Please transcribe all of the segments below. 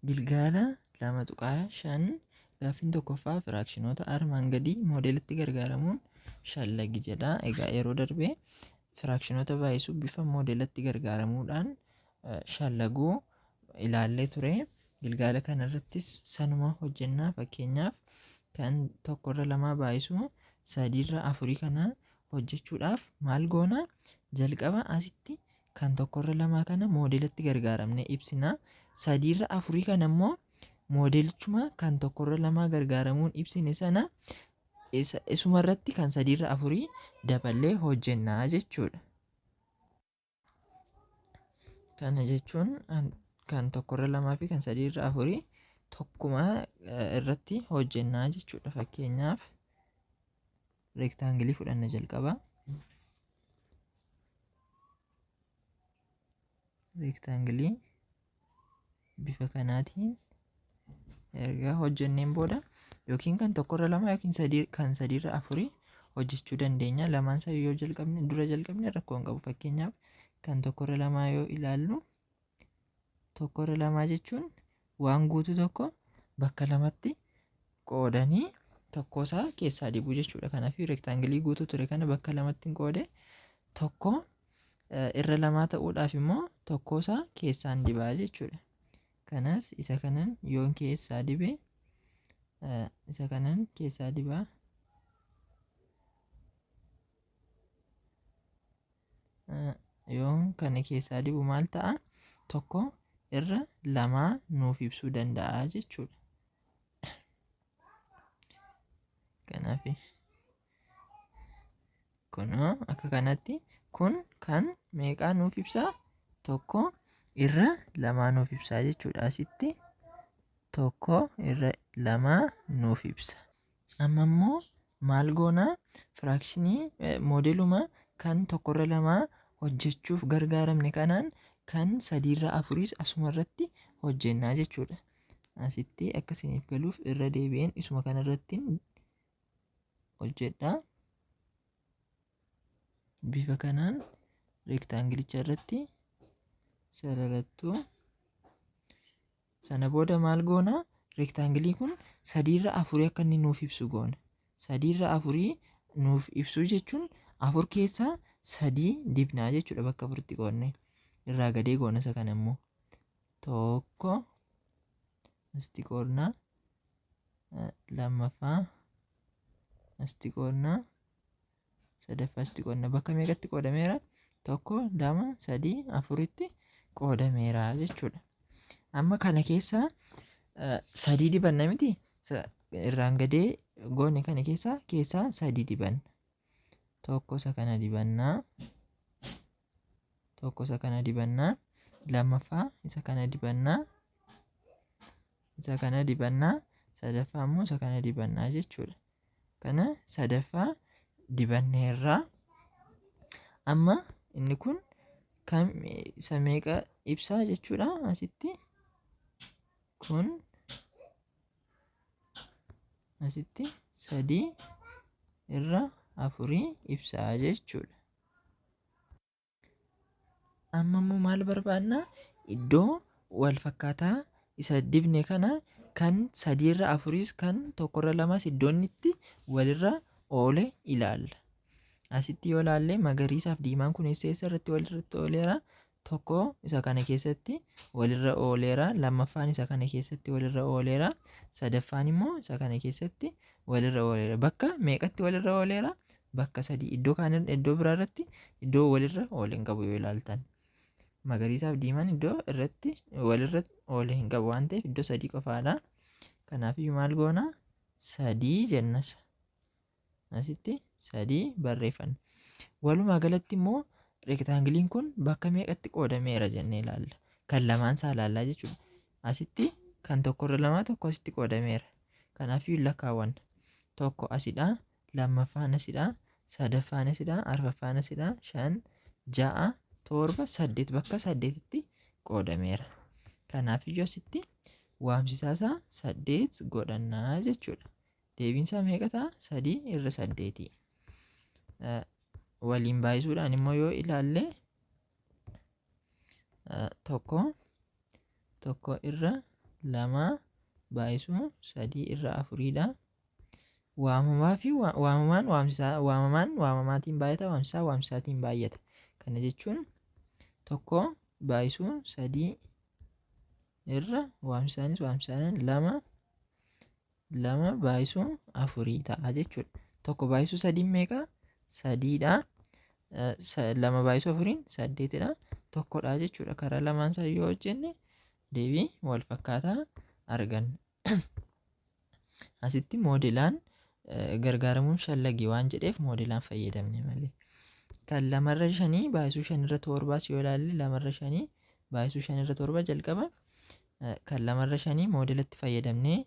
Gilgaala 2.5 gaaffiin tokkoffaa firaakshinota armaan gadii moodeelitti gargaaramuun shallagi jedha. Egaa yeroo darbee firaakshinota baay'isuuf bifa moodeelatti gargaaramuudhaan shallaguu ilaallee ture. Gilgaala kanarrattis sanuma hojjennaa. Fakkeenyaaf kan 1 baay'isuu 3/4 kana hojjechuudhaaf maal goona? Jalqaba asitti kan 1/2 kana moodeelatti gargaaramne ibsina. 3/4 kana immoo moodeelichuma kan 1/2 gargaaramuun ibsine sana isumarratti kan 3/4 daballee hojjennaa jechuudha. Kana jechuun kan 1/2 fi kan 3/4 tokkuma irratti hojjennaa jechuudha. Fakkeenyaaf reektaangilii fudhanna jalqaba. Reektaangilii bifa kanaatiin erga hojjenneen booda yookiin kan 1/2 yookiin kan 3/4 hojjechuu dandeenya. Lamaan isaa yoo dura jalqabne rakkoo hin qabu. Fakkeenyaaf kan 1/2 yoo ilaallu 1/2 jechuun waan guutuu tokko bakka lamatti qoodanii tokkosaa keessaa dibuu jechuudha. Kanaaf reektaangilii guutuu ture kana bakka lamatti qoode tokko irra lamaa ta'uudhaaf immoo tokkosaa keessaan dibaa jechuudha. Kanas isa kanan yoon keessaa dibe isa kanan keessaa dibaa. Yoon kana keessaa dibu maal ta'a? Tokko irra lamaa nuuf ibsuu danda'a jechuudha. Kanaaf kunoo akka kanatti kun kan meeqaa nuuf ibsaa? Tokko irra lamaa nuuf ibsaa jechuudha. Asitti tokko irra lamaa nuuf ibsa. Amma immoo maal goonaa? Firaakshinii moodeeluma kan 1/2 hojjechuuf gargaaramne kanaan kan 3/4 asuma irratti hojjennaa jechuudha. Asitti akka isiniif galuuf irra deebi'een isuma kanarratti hojjedha. Bifa kanaan reektaangilicha irratti sararattuu. Sana booda maal goona? Reektaangilii kun 3/4 akka inni nuuf ibsu goona. 3/4 nuuf ibsuu jechuun 4 keessaa 3 dibnaa jechuudha. Bakka 4tti qoodne irraa gadee goona. Isa kana immoo tokko asitti qoodnaa, lammaffaa asitti qoodnaa, sadaffaa asitti qoodna. Bakka meeqatti qoodameera? 1, 2, 3, 4tti qoodameera jechuudha. Amma kana keessaa 3 dibanna miti? Irraan gadee goone kana keessaa 3 dibanna. Tokko isa kana dibannaa, tokko isa kana dibannaa, lammaffaa isa kana dibannaa, isa kana dibannaa, sadaffaa immoo isa kana dibannaa jechuudha. Kana sadaffaa dibanneerraa. Amma inni kun kan isa meeqa ibsaa jechuudha? Asitti kun asitti 3/4 ibsaa jechuudha. Amma immoo maal barbaadna? Iddoo wal fakkaataa isa dibne kana kan 3/4 kan 1/2 iddoon itti walirra oole ilaalla. Asitti yoo ilaalle magariisaaf diimaan kun eessa irratti walirratti ooleera? Tokko isa kana keessatti walirra ooleera. Lammaffaan isa kana keessatti walirra ooleera. Sadaffaan immoo isa kana keessatti walirra ooleera. Bakka meeqatti walirra ooleera? Bakka 3. Iddoo biraa irratti iddoo walirra oole hin qabu yoo ilaaltan. Magariisaaf diimaan iddoo irratti walirra oole hin qabu waan ta'eef iddoo 3 qofaadha. Kanaafiyyuu maal goona? 3 jennas. Asitti 3 barreeffanna. Walumaa galatti immoo reektaangiliin kun bakka meeqatti qoodameera jennee ilaalla. Kan lamaan isaa ilaallaa jechuudha. Asitti kan 1/2 tokko asitti qoodameera. Kanaafiyyuu lakkaawwanna. Tokko asidha, lammaffaan asidha, sadaffaan asidha, arfaffaan asidha, 5, 6, 7, 8 bakka 8tti qoodameera. Kanaafiyyuu asitti waamsisaa isaa 8 godhannaa jechuudha. Deebiin isaa meeqa ta'a? 3/8. Waliin baay'isuudhaan immoo yoo ilaalle tokko irra lama baay'isuu sadii irra afuridha. Waamamaa fi waamamaan waamamaatiin baay'ata, waamsisaatiin baay'ata. Kana jechuun tokko baay'isuu sadii irra waamsisaan lama baay'isuu afurii ta'a jechuudha. Tokko baay'isuu sadiin meeqa? Sadiidha. Lama baay'isuu afuriin 8dha. Tokkodha jechuudha. Karaa lamaan isaa yoo hojjenne deebii wal fakkaataa arganna. Asitti moodelaan gargaaramuun shallagii waan jedheef moodelaan fayyadamne malee. Kan 2/5 baay'isuu 5/7 yoo ilaalle 2/5 baay'isuu 5/7 jalqaba. Kan 2/5 moodelatti fayyadamnee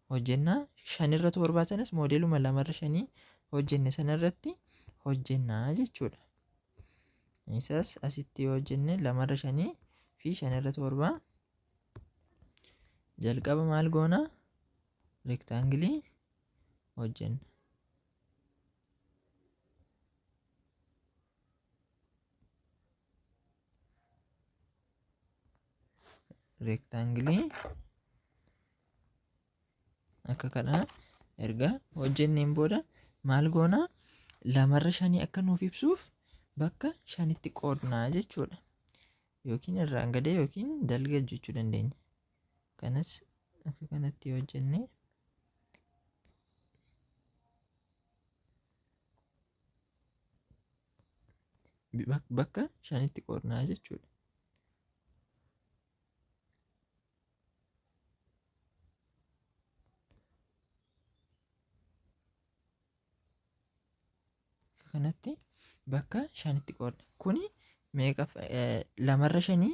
hojjenna. 5/7 sanas moodeluma 2/5 hojjenne sanarratti hojjennaa jechuudha. Isas asitti yoo hojjenne 2/5 fi 5/7 jalqaba maal goona? Rektaangilii hojjenna. Rektaangilii akka kana erga hojjenneen booda maal goona? 2/5 akka nuuf ibsuuf bakka 5tti qoodnaa jechuudha. Yookiin irraan gadee yookiin dalga jechuu dandeenya. Kanas akka kanatti hojjenne bakka 5tti qoodnaa jechuudha. Kanatti bakka 5tti qoodna. Kuni meeqa? 2/5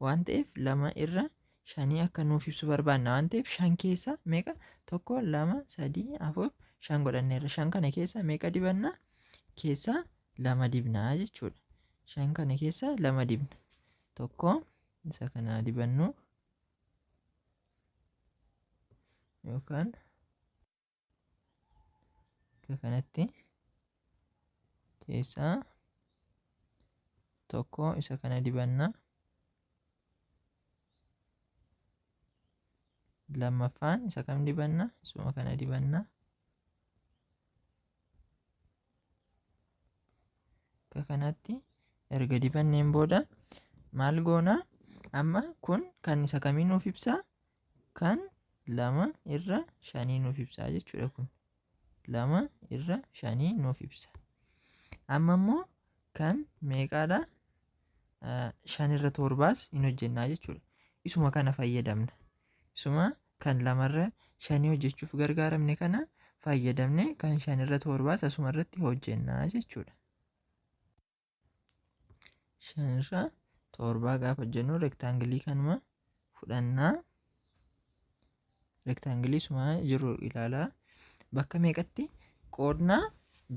waan ta'eef 2/5 akka nuuf ibsu barbaanna waan ta'eef 5 keessa meeqa? 1 2 3 4 5 godhanneerra. 5 kana keessa meeqa dibanna? Keessa 2 dibnaa jechuudha. 5 kana keessa 2 dibna. Tokko isa kana dibannu yookaan akka kanatti keessaa tokko isa kana dibanna. Lammaffaan isa kam dibanna? Isuma kana dibanna. Akka kanatti erga dibanneen booda maal goona? Amma kun kan isa kamii nuuf ibsaa? Kan 2/5 nuuf ibsaa jechuudha. Kun 2/5 nuuf ibsa. Amma immoo kan meeqaadha? 5/7 hin hojjennaa jechuudha. Isuma kana fayyadamna. Isuma kan 2/5 hojjechuuf gargaaramne kana fayyadamne kan 5/7 asuma irratti hojjennaa jechuudha. 5/7 gaafa hojjennu rektaangilii kanuma fudhannaa. Rektaangilii isuma jiru ilaalaa. Bakka meeqatti qoodnaa?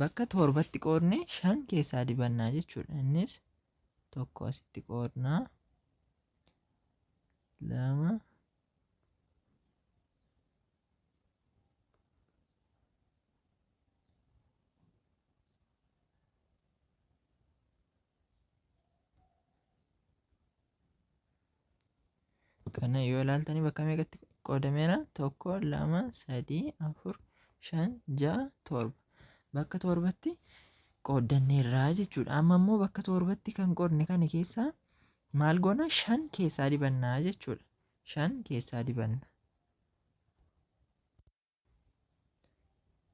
Bakka 7tti qoodne 5 keessaa dibannaa jechuudha. Innis tokko asitti qoodnaa. 2 kana yoo ilaaltanii bakka meeqatti qoodameera? 1 2 3 4 5 6 7. Bakka 7tti qoodanneerraa jechuudha. Amma immoo bakka 7tti kan qoodne kana keessaa maal goona? 5 keessaa dibannaa jechuudha. 5 keessaa dibanna.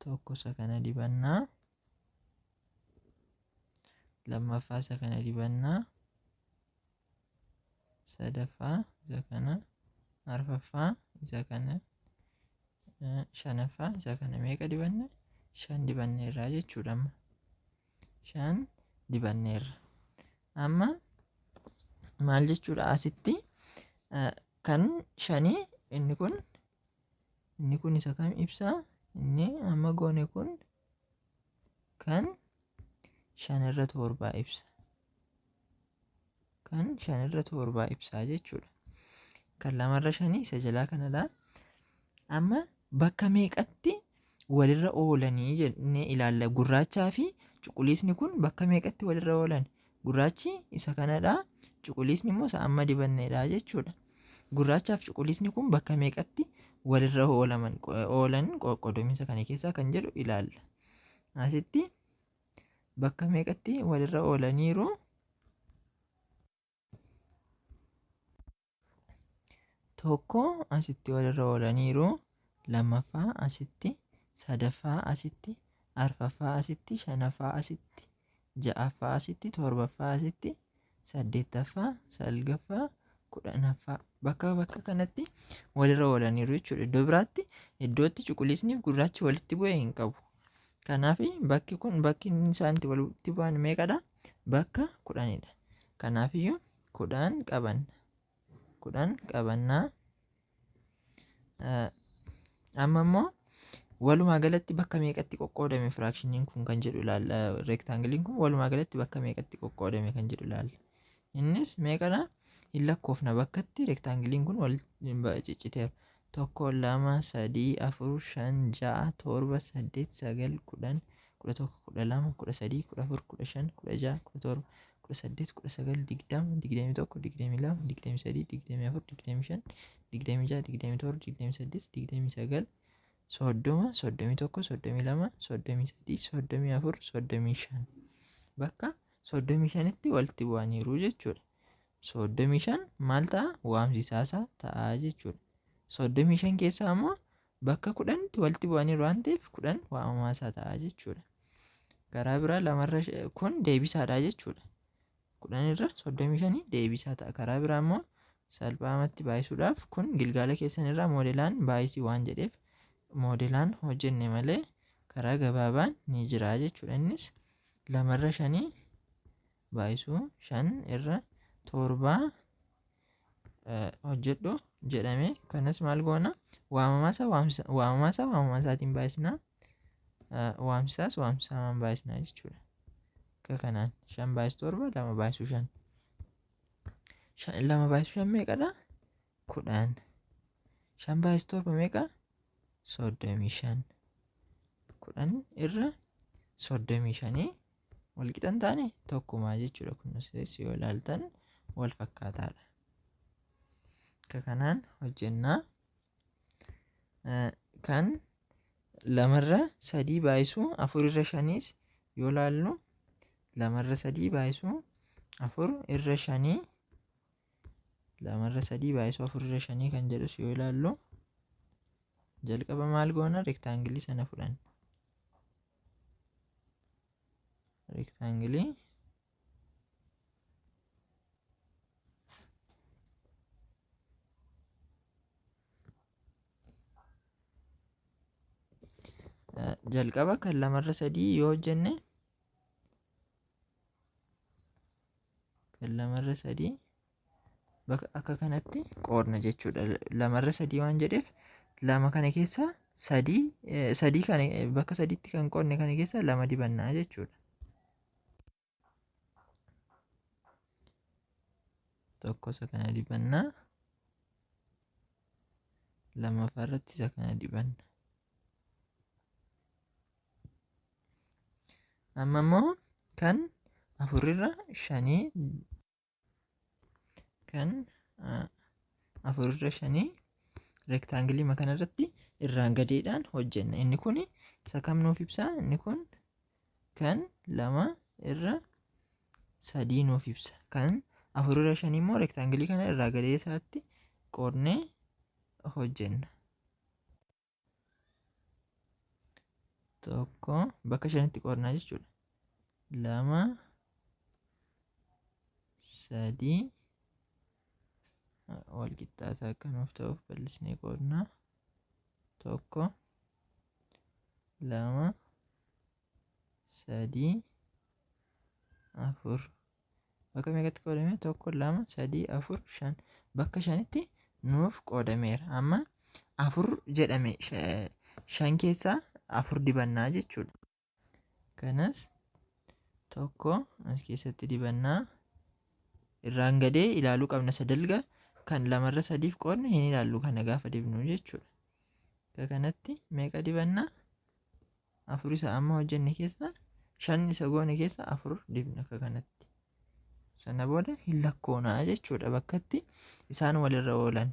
Tokko isa kana dibannaa. Lammaffaa isa kana dibannaa. Sadaffaa isa kana. Arfaffaa isa kana. Shanaffaa isa kana meeqa dibanna? 5 dibanneerraa jechuudha. Amma 5 dibanneerra. Amma maal jechuudha? Asitti kan 5 inni kun isa kam ibsaa? Inni amma goone kun kan 5/7 ibsa. Kan 5/7 ibsaa jechuudha. Kan 2/5 isa jalaa kanadha. Amma bakka meeqatti walirra oolanii jennee ilaalla. Gurraachaa fi cuquliisni kun bakka meeqatti walirra oolan? Gurraachi isa kanadha. Cuquliisni immoo isa amma dibanneedha jechuudha. gurraachaaf cuquliisni kun bakka meeqatti walirra oolan qoqqoodaminsa kana keessaa kan jedhu ilaalla. Asitti bakka meeqatti walirra oolaniiru? Tokko asitti walirra oolaniiru, lammaffaa asitti, sadaffaa asitti, arfaffaa asitti, shanaffaa asitti, ja'affaa asitti, torbaffaa asitti, saddeettaffaa, salgaffaa, kudhanaffaa bakka kanatti walirra oolaniiru jechuudha. Iddoo biraatti iddootti cuquliisniif gurraachi walitti bu'e hin qabu. Kanaaf bakki isaan itti walitti bu'an meeqadha? Bakka 10dha. Kanaafiyyuu 10 qabanna. 10 qabannaa. Amma immoo walumaa galatti bakka meeqatti qoqqoodame firaakshiniin kun kan jedhu ilaalla. Reektaangiliin kun walumaa galatti bakka meeqatti qoqqoodame kan jedhu ilaalla. Innis meeqadha? Hin lakkoofna bakkatti reektaangiliin kun wal cicciteera. 1, 2, 3, 4, 5, 6, 7, 8, 9, 10, 11, 12, 13, 14, 15, 16, 17, 18, 19, 20, 21, 22, 23, 24, 25, 26, 27, 28, 29, 30, 31, 32, 33, 34, 35 bakka 35tti walitti bu'aniiru jechuudha. 35 maal ta'a? Waamsisaasaa ta'a jechuudha. 35 keessaa immoo bakka 10tti walitti bu'aniiru waan ta'eef 10 waamamaasaa ta'a jechuudha. Karaa biraa lamarra kun deebisaadha jechuudha. 10 irra 35 deebisaa ta'a. Karaa biraa immoo salphaamatti baay'isuudhaaf kun gilgaala keessan irraa moodelaan baay'isii waan jedheef moodelaan hojjenne malee karaa gabaabaan ni jira jechuudha. Innis 2 irra 5 baay'isuu 5 irra 7 hojjedhu jedhame. Kanas maal goona? Waamamaasaatiin baay'isnaa, waamsisaas waamsisaamaan baay'isnaa jechuudha. Akka kanaan 5 baay'isuu 7, 2 baay'isuu 5. 2 baay'isuu 5 meeqadha? 10. 5 baay'isuu 7 meeqa? 35. 10 irra 35 wal qixa hin taane tokkuma jechuudha. Kunis yoo ilaaltan wal fakkaataadha. Akka kanaan hojjennaa. Kan 2 irra 3 baay'isuu 4 irra 5s yoo ilaallu 2 irra 3 baay'isuu 4 irra 5 2 irra 3 baay'isuu 4 irra 5 kan jedhus yoo ilaallu jalqaba maal goona? Reektaangilii sana fudhanna. Reektaangilii jalqaba kan 2 irra 3 yoo hojjenne kan 2 irra 3 bakka akka kanatti qoodna jechuudha. 2 irra 3 waan jedheef 2 kana keessa 3 kana bakka 3tti kan qoodne kana keessa 2 dibannaa jechuudha. Tokko isa kana dibannaa, lammaffaa irratti isa kana dibanna. Amma immoo kan 4 irra 5 kan 4 irra 5 reektaangilii kana irratti irraan gadeedhaan hojjenna. Inni kun isa kam nuuf ibsa? Inni kun kan 2 irra 3 nuuf ibsa. Kan 4 irra 5 immoo reektaangilii kana irraa gadee isaatti qoodnee hojjenna. Tokko bakka 5tti qoodnaa jechuudha. 2 3 wal qixxaataa akka nuuf ta'uuf bal'isnee qoodnaa. 1 2 3 4 bakka meeqatti qoodame? 1 2 3 4 5 bakka 5tti nuuf qoodameera. Amma 4 jedhame 5 keessaa 4 dibannaa jechuudha. Kanas 1 as keessatti dibannaa. Irraan gadee ilaaluu qabna. Sadalga kan 2 irra 3 qoodne hin ilaallu kana gaafa dibnu jechuudha. Akka kanatti meeqa dibannaa? 4 isa amma hojjenne keessa 5 isa goone keessa 4 dibna akka kanatti. sana booda hin lakkoonaa jechuudha bakkatti isaan walirra oolan.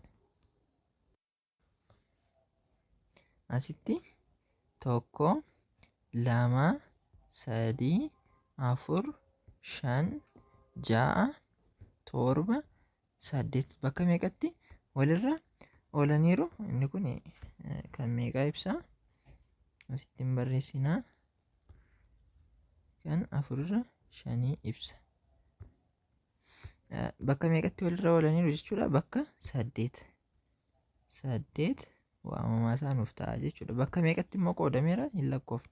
Asitti 1 2 3 4 5 6 7 8 bakka meeqatti walirra oolaniiru. Inni kun kan meeqaa ibsa? Asitti hin barreessinaa. Kan 4 irra 5 ibsa. Bakka meeqatti walirra oolaniiru jechuudha? Bakka 8. 8 waamamaa isaa nuuf ta'a jechuudha. Bakka meeqatti immoo qoodameera hin lakkoofne.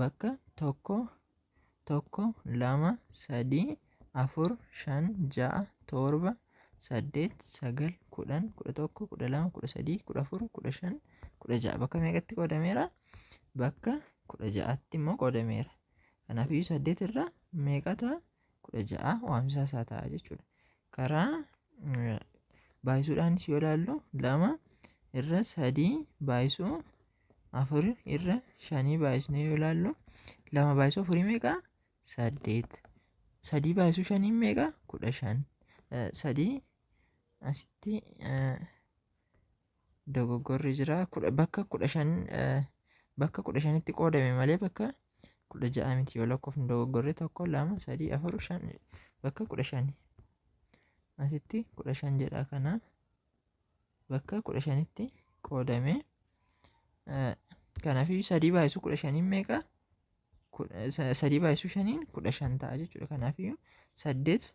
Bakka 1 1 2 3 4 5 6 7 8 9 10 11 12 13 14 15 16 bakka meeqatti qoodameera? Bakka 16tti immoo qoodameera. Kanaafiyyuu 8 irraa meeqa ta'a? 16 waamsisaa isaa ta'a jechuudha. Karaa baay'isuudhaanis yoo ilaallu 2 irra 3 baay'isuu 4 irra 5 baay'isnee yoo ilaallu 2 baay'isuu 4 meeqa? 8. 3 baay'isuu 5 meeqa? 15. 3 asitti dogoggorri jira. Bakka 15tti qoodame malee bakka 16 miti yoo lakkoofne dogoggorri 1 2 3 4 5 bakka 15 asitti 15 jedha. Kana bakka 15tti qoodame. Kanaafiyyuu 3 baay'isuu 15 meeqa? 3 baay'isuu 5 15 ta'a jechuudha. Kanaafiyyuu 8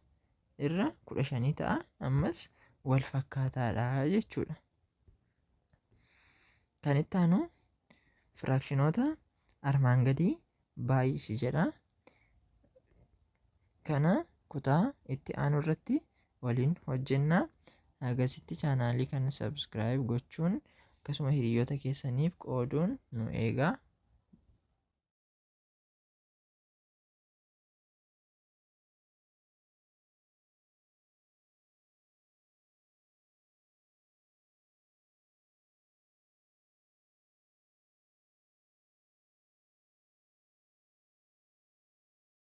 irra 15 ta'a. Ammas wal fakkaataadha jechuudha. Kan itti aanu firaakshinoota armaan gadii baay'isi jedha. Kana kutaa itti aanu irratti waliin hojjennaa. Agasitti chaanaalii kana sabskiraayib gochuun akkasuma hiriyoota keessaniif qooduun nu eegaa.